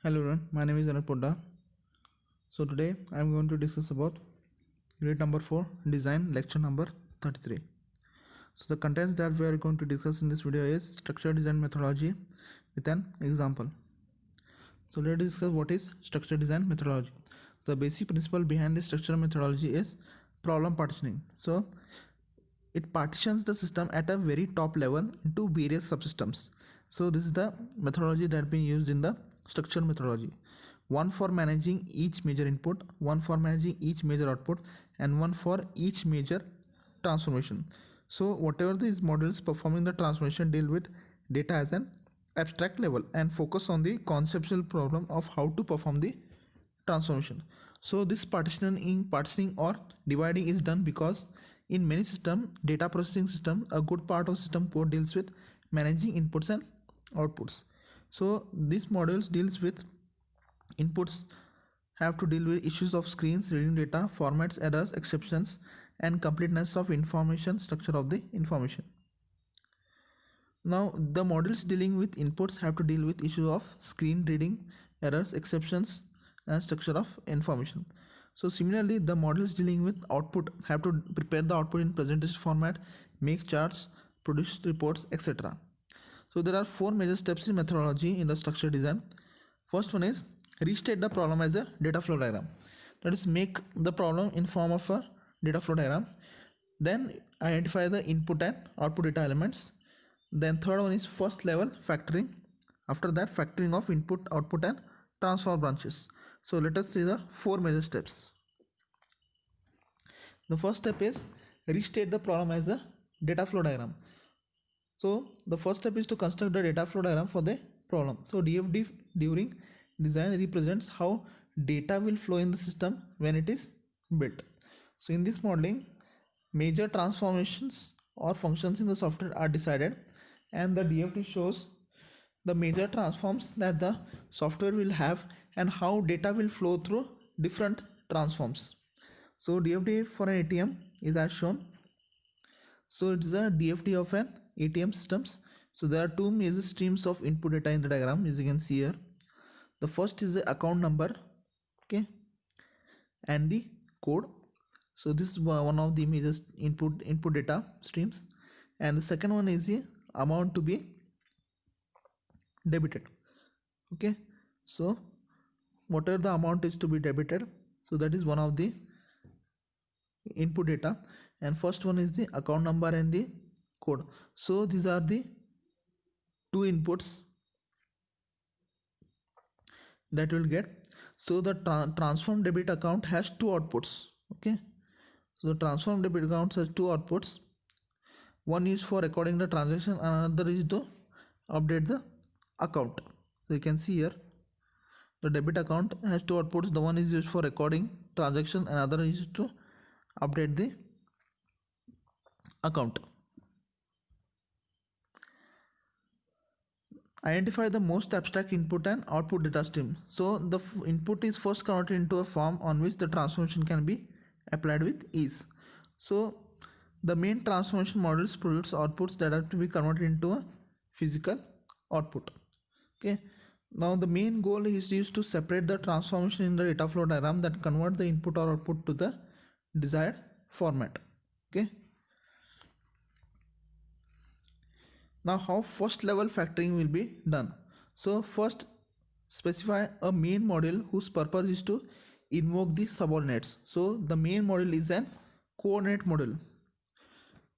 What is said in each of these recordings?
Hello everyone, my name is Anand Podda. So today I am going to discuss about unit number 4 design lecture number 33. So the contents that we are going to discuss in this video is structure design methodology with an example. So let's discuss what is structure design methodology. The basic principle behind the structure methodology is problem partitioning. So it partitions the system at a very top level into various subsystems. So this is the methodology that been used in the structure methodology. One for managing each major input, one for managing each major output, and one for each major transformation. So whatever these models performing the transformation deal with data as an abstract level and focus on the conceptual problem of how to perform the transformation. So this partitioning or dividing is done because in many system data processing system a good part of system code deals with managing inputs and outputs. So these models deals with inputs have to deal with issues of screens, reading data, formats, errors, exceptions, and completeness of information, structure of the information. Now the models dealing with inputs have to deal with issues of screen reading, errors, exceptions, and structure of information. So similarly, the models dealing with output have to prepare the output in presentation format, make charts, produce reports, etc. So there are four major steps in methodology in the structure design. First one is restate the problem as a data flow diagram. That is, make the problem in form of a data flow diagram. Then identify the input and output data elements. Then third one is first level factoring. After that, factoring of input, output, and transform branches. So let us see the four major steps. The first step is restate the problem as a data flow diagram. So the first step is to construct the data flow diagram for the problem. So DFD during design represents how data will flow in the system when it is built. So in this modeling, major transformations or functions in the software are decided, and the DFD shows the major transforms that the software will have and how data will flow through different transforms. So DFD for an ATM is as shown. So it is a DFD of an ATM systems. So there are two major streams of input data in the diagram, as you can see here. The first is the account number, okay, and the code. So this is one of the major input data streams, and the second one is the amount to be debited. Okay, so whatever the amount is to be debited, so that is one of the input data, and first one is the account number and the code. So these are the two inputs that will get. So the transform debit account has two outputs. Okay, so the transform debit account has two outputs. One is for recording the transaction, another is to update the account. So you can see here the debit account has two outputs. The one is used for recording transaction, another is to update the account. Identify the most abstract input and output data stream. So the input is first converted into a form on which the transformation can be applied with ease. So the main transformation models produce outputs that are to be converted into a physical output. Okay, now the main goal is used to separate the transformation in the data flow diagram that convert the input or output to the desired format. Okay, now how first level factoring will be done. So first specify a main module whose purpose is to invoke the subordinates. So the main module is an coordinate module.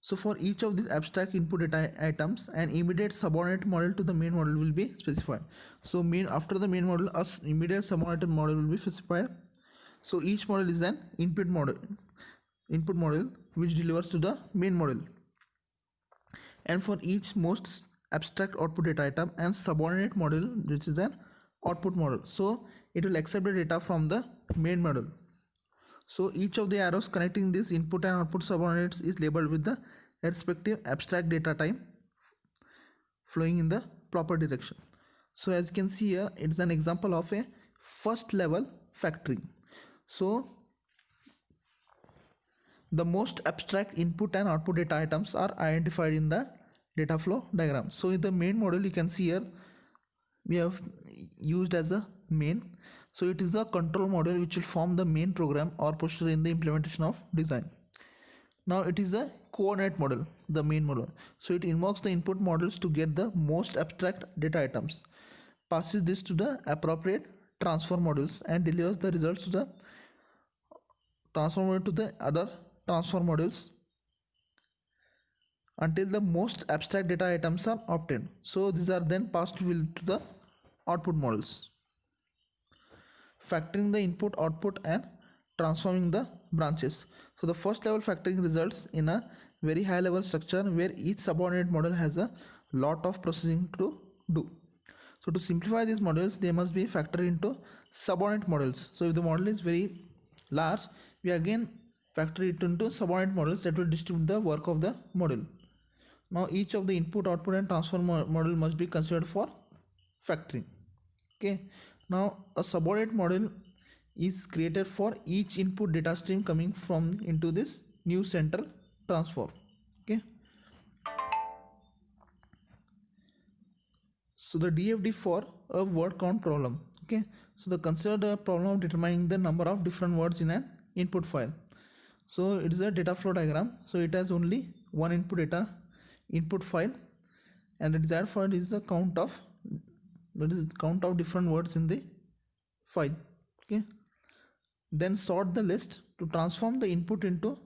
So for each of these abstract input data items, an immediate subordinate model to the main model will be specified. So after the main model, a immediate subordinate model will be specified. So each model is an input model which delivers to the main model. And for each most abstract output data item and subordinate model, which is an output model, so it will accept the data from the main model. So each of the arrows connecting this input and output subordinates is labeled with the respective abstract data type flowing in the proper direction. So as you can see here, it's an example of a first level factoring. So the most abstract input and output data items are identified in the data flow diagram. So in the main model, you can see here we have used as a main. So it is the control module which will form the main program or procedure in the implementation of design. Now it is a coordinate model, the main model. So it invokes the input models to get the most abstract data items, passes this to the appropriate transfer modules, and delivers the results to the transfer module to the other transfer modules until the most abstract data items are obtained. So these are then passed to the output models, factoring the input, output, and transforming the branches. So the first level factoring results in a very high level structure where each subordinate model has a lot of processing to do. So to simplify these models, they must be factored into subordinate models. So if the model is very large, we again factor it into subordinate models that will distribute the work of the model. Now each of the input, output, and transfer model must be considered for factoring. Okay. Now a subordinate model is created for each input data stream coming from into this new central transform. Okay. So the DFD for a word count problem. Okay. So the consider the problem of determining the number of different words in an input file. So it is a data flow diagram. So it has only one input file, and the desired file is a count of different words in the file. Okay. Then sort the list to transform the input into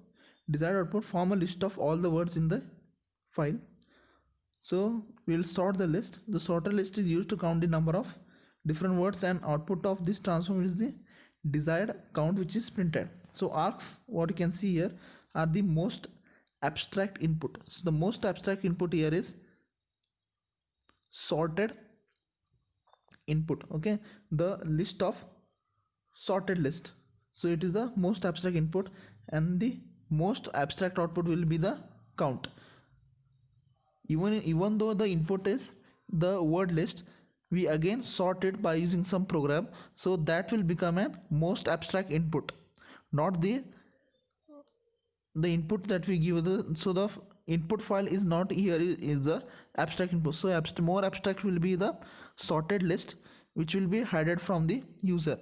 desired output. Form a list of all the words in the file. So we'll sort the list. The sorted list is used to count the number of different words, and output of this transform is the desired count which is printed. So args, what you can see here, are the most abstract input. So the most abstract input here is sorted input. Okay, the list of sorted list. So it is the most abstract input, and the most abstract output will be the count. Even though the input is the word list, we again sort it by using some program, so that will become a most abstract input, not the input that we give so the input file is not here is the abstract input. So more abstract will be the sorted list, which will be hidden from the user.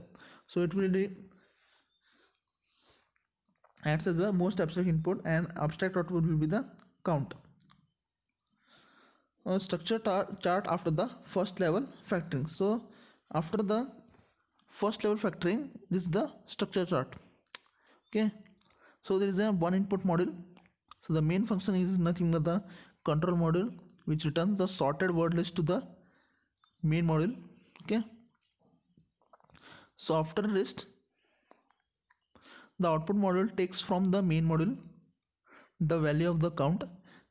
So it will be acts as the most abstract input, and abstract output will be the count. Structure chart after the first level factoring. So after the first level factoring, this is the structure chart. Okay. So there is a one input module. So the main function is nothing but the control module, which returns the sorted word list to the main module. Okay. So after list, the output module takes from the main module the value of the count.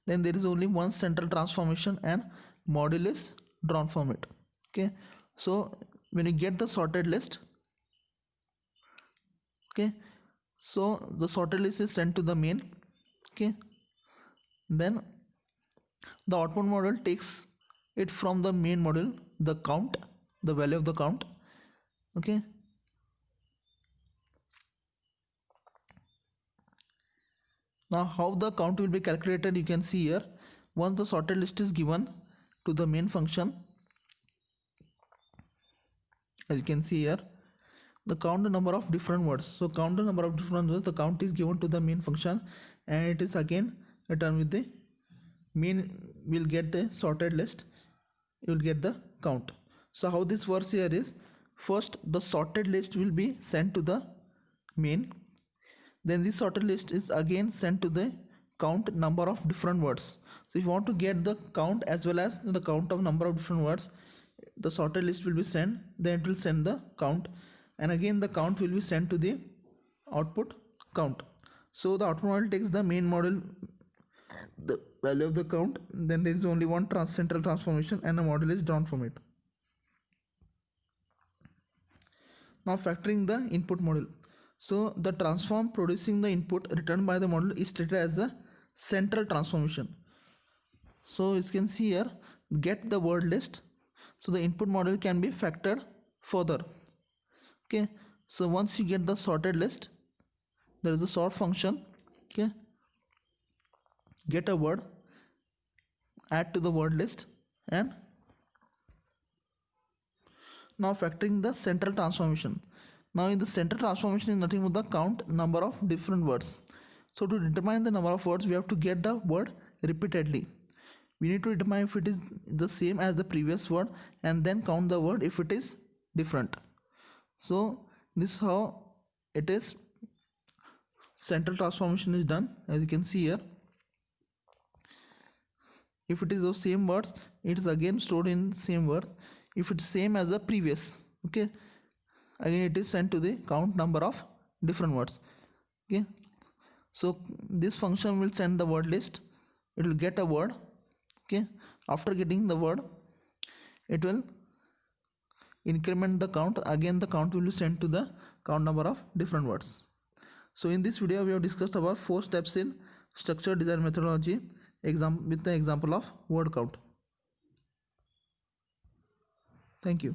Then there is only one central transformation, and module is drawn from it. Okay. So when you get the sorted list, okay, so the sorted list is sent to the main. Okay. Then the output module takes it from the main module, the count, the value of the count. Okay. Now how the count will be calculated, you can see here. Once the sorted list is given to the main function, as you can see here, the count the number of different words. So count the number of different words, the count is given to the main function, and it is again returned with the main. Will get the sorted list, you will get the count. So how this works here is, first the sorted list will be sent to the main, then this sorted list is again sent to the count number of different words. So if you want to get the count as well as the count of number of different words, the sorted list will be sent, then it will send the count, and again the count will be sent to the output count. So the output model takes the main model, the value of the count, then there is only one central transformation, and a model is drawn from it. Now factoring the input model. So the transform producing the input returned by the model is treated as a central transformation. So you can see here, get the word list. So the input model can be factored further. Okay. So once you get the sorted list, there is a sort function. Okay. Get a word, add to the word list, and Now factoring the central transformation. Now in the central transformation is nothing but the count number of different words. So to determine the number of words, we have to get the word repeatedly. We need to determine if it is the same as the previous word and then count the word if it is different. So this is how it is. Central transformation is done, as you can see here. If it is those same words, it is again stored in same word. If it's same as the previous, okay, again it is sent to the count number of different words. Okay, so this function will send the word list. It will get a word. Okay, after getting the word, it will increment the count. Again the count will be sent to the count number of different words. So in this video we have discussed about 4 steps in structured design methodology with the example of word count. Thank you.